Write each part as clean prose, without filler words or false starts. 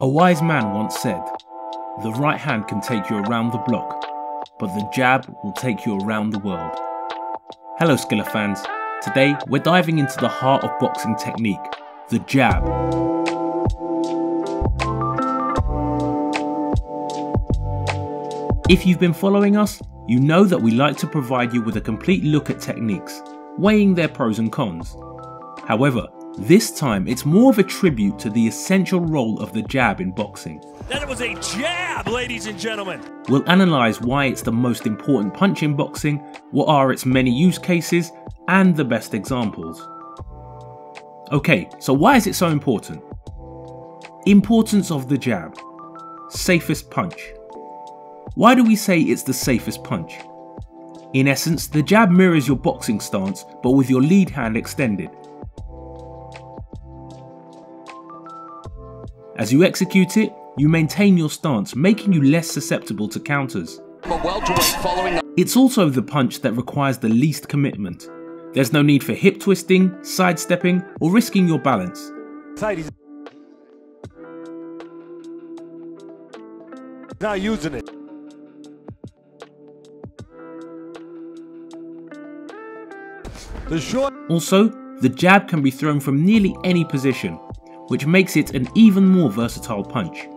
A wise man once said, "The right hand can take you around the block, but the jab will take you around the world." Hello Skiller fans, today we're diving into the heart of boxing technique, the jab. If you've been following us, you know that we like to provide you with a complete look at techniques, weighing their pros and cons. However, this time it's more of a tribute to the essential role of the jab in boxing. That was a jab, ladies and gentlemen! We'll analyse why it's the most important punch in boxing, what are its many use cases, and the best examples. Okay, so why is it so important? Importance of the jab. Safest punch. Why do we say it's the safest punch? In essence, the jab mirrors your boxing stance, but with your lead hand extended. As you execute it, you maintain your stance, making you less susceptible to counters. It's also the punch that requires the least commitment. There's no need for hip twisting, sidestepping, or risking your balance. Not using it. Also, the jab can be thrown from nearly any position, which makes it an even more versatile punch.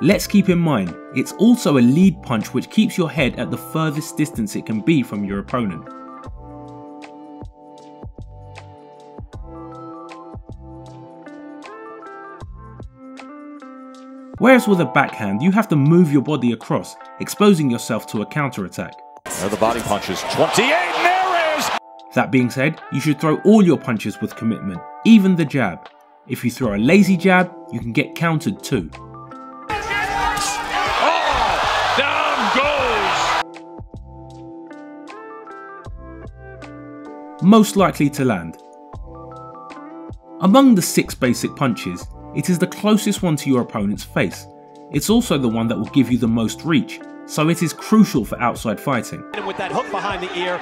Let's keep in mind, it's also a lead punch which keeps your head at the furthest distance it can be from your opponent. Whereas with a backhand, you have to move your body across, exposing yourself to a counter-attack. There are the body punches, 28, and there is! That being said, you should throw all your punches with commitment, even the jab. If you throw a lazy jab, you can get countered too. Oh, down goes! Most likely to land. Among the 6 basic punches, it is the closest one to your opponent's face. It's also the one that will give you the most reach, so it is crucial for outside fighting. With that hook behind the ear.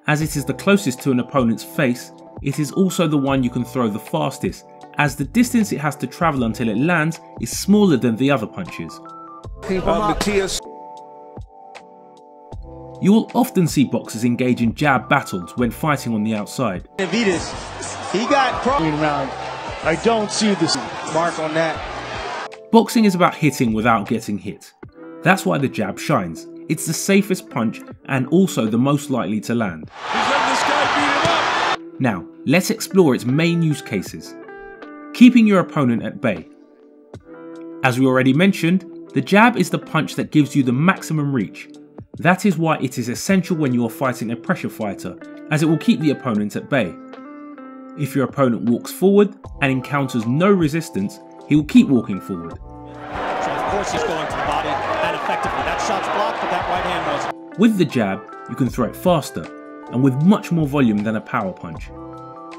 As it is the closest to an opponent's face, it is also the one you can throw the fastest, as the distance it has to travel until it lands is smaller than the other punches. You will often see boxers engage in jab battles when fighting on the outside. He got around. I don't see this mark on that. Boxing is about hitting without getting hit. That's why the jab shines. It's the safest punch and also the most likely to land. He's letting this guy beat him up. Now, let's explore its main use cases. Keeping your opponent at bay. As we already mentioned, the jab is the punch that gives you the maximum reach. That is why it is essential when you are fighting a pressure fighter, as it will keep the opponent at bay. If your opponent walks forward and encounters no resistance, he will keep walking forward. So of course he's going to the body, and effectively that shot's blocked, but that right hand was. With the jab, you can throw it faster and with much more volume than a power punch.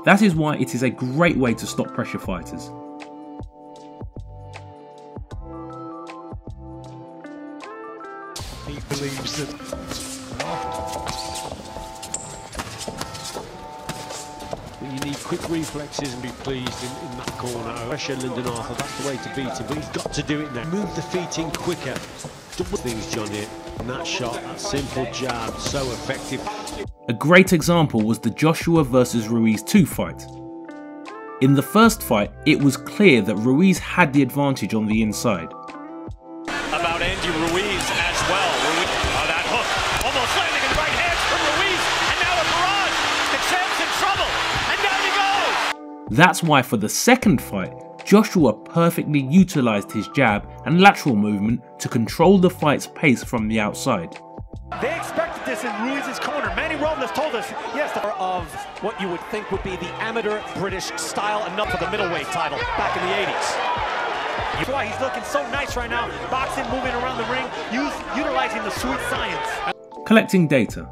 That is why it is a great way to stop pressure fighters. He believes that. You need quick reflexes and be pleased in that corner. Pressure Lyndon Arthur, that's the way to beat him, but he's got to do it now. Move the feet in quicker. Double things, Johnny. And that shot, that simple jab, so effective. A great example was the Joshua vs Ruiz 2 fight. In the first fight, it was clear that Ruiz had the advantage on the inside. About Andy Ruiz as well. That hook, almost landing in the right hands from Ruiz, and now a barrage. The champ's in trouble, and down he goes. That's why for the second fight, Joshua perfectly utilised his jab and lateral movement to control the fight's pace from the outside. They expected this in Ruiz's corner. Manny Robles told us, yes, of what you would think would be the amateur British style, enough for the middleweight title back in the 80s. That's why he's looking so nice right now, boxing, moving around the ring, utilizing the sweet science. Collecting data.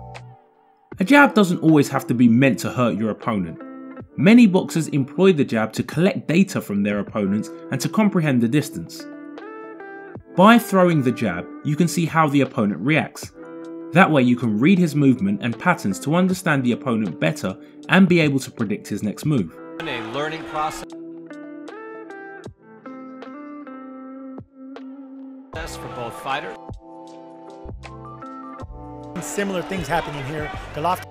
A jab doesn't always have to be meant to hurt your opponent. Many boxers employ the jab to collect data from their opponents and to comprehend the distance. By throwing the jab, you can see how the opponent reacts. That way you can read his movement and patterns to understand the opponent better and be able to predict his next move. A learning process for both fighters. Similar things happening here. Golovkin.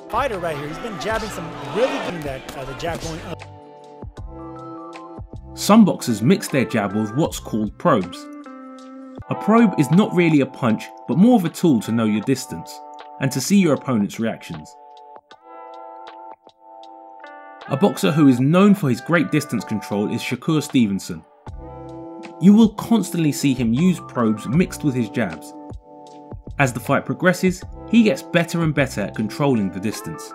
Fighter right here. He's been jabbing some really good the jab going up. Some boxers mix their jab with what's called probes. A probe is not really a punch, but more of a tool to know your distance and to see your opponent's reactions. A boxer who is known for his great distance control is Shakur Stevenson. You will constantly see him use probes mixed with his jabs. As the fight progresses, he gets better and better at controlling the distance.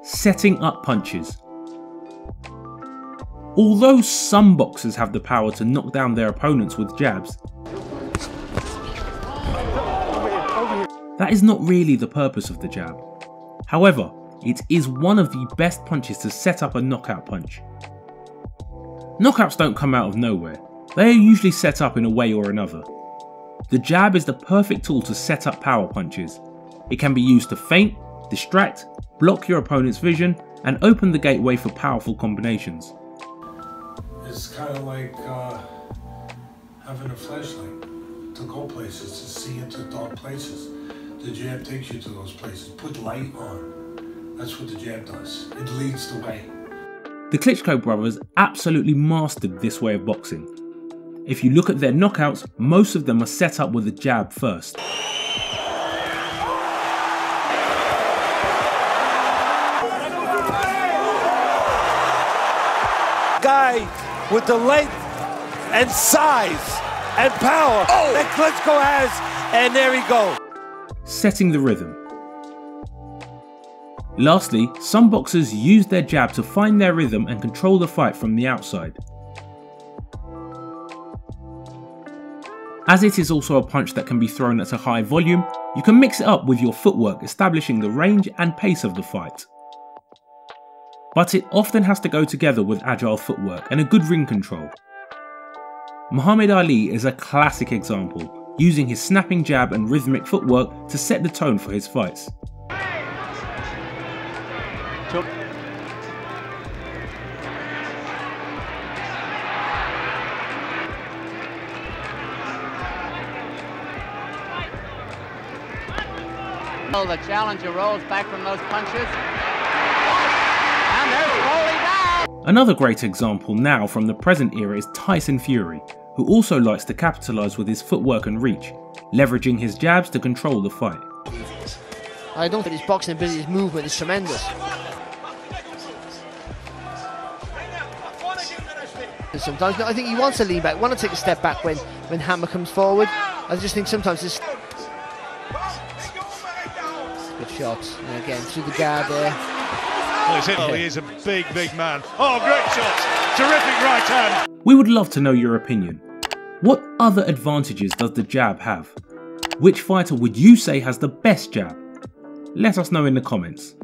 Setting up punches. Although some boxers have the power to knock down their opponents with jabs, that is not really the purpose of the jab. However, it is one of the best punches to set up a knockout punch. Knockouts don't come out of nowhere, they are usually set up in a way or another. The jab is the perfect tool to set up power punches. It can be used to feint, distract, block your opponent's vision, and open the gateway for powerful combinations. It's kind of like having a flashlight to go places, to see into dark places. The jab takes you to those places. Put light on. That's what the jab does. It leads the way. The Klitschko brothers absolutely mastered this way of boxing. If you look at their knockouts, most of them are set up with a jab first. Guy with the length and size and power that Klitschko has, and there he goes. Setting the rhythm. Lastly, some boxers use their jab to find their rhythm and control the fight from the outside. As it is also a punch that can be thrown at a high volume, you can mix it up with your footwork, establishing the range and pace of the fight. But it often has to go together with agile footwork and a good ring control. Muhammad Ali is a classic example, using his snapping jab and rhythmic footwork to set the tone for his fights. The challenger rolls back from those punches, and they're slowly down. Another great example now from the present era is Tyson Fury, who also likes to capitalise with his footwork and reach, leveraging his jabs to control the fight. I don't think his boxing ability, his movement is tremendous. Sometimes I think he wants to lean back, want to take a step back when Hammer comes forward. I just think sometimes this. Good shots, and again through the guard there. Well, he is a big, big man. Oh, great shots! Terrific right hand! We would love to know your opinion. What other advantages does the jab have? Which fighter would you say has the best jab? Let us know in the comments.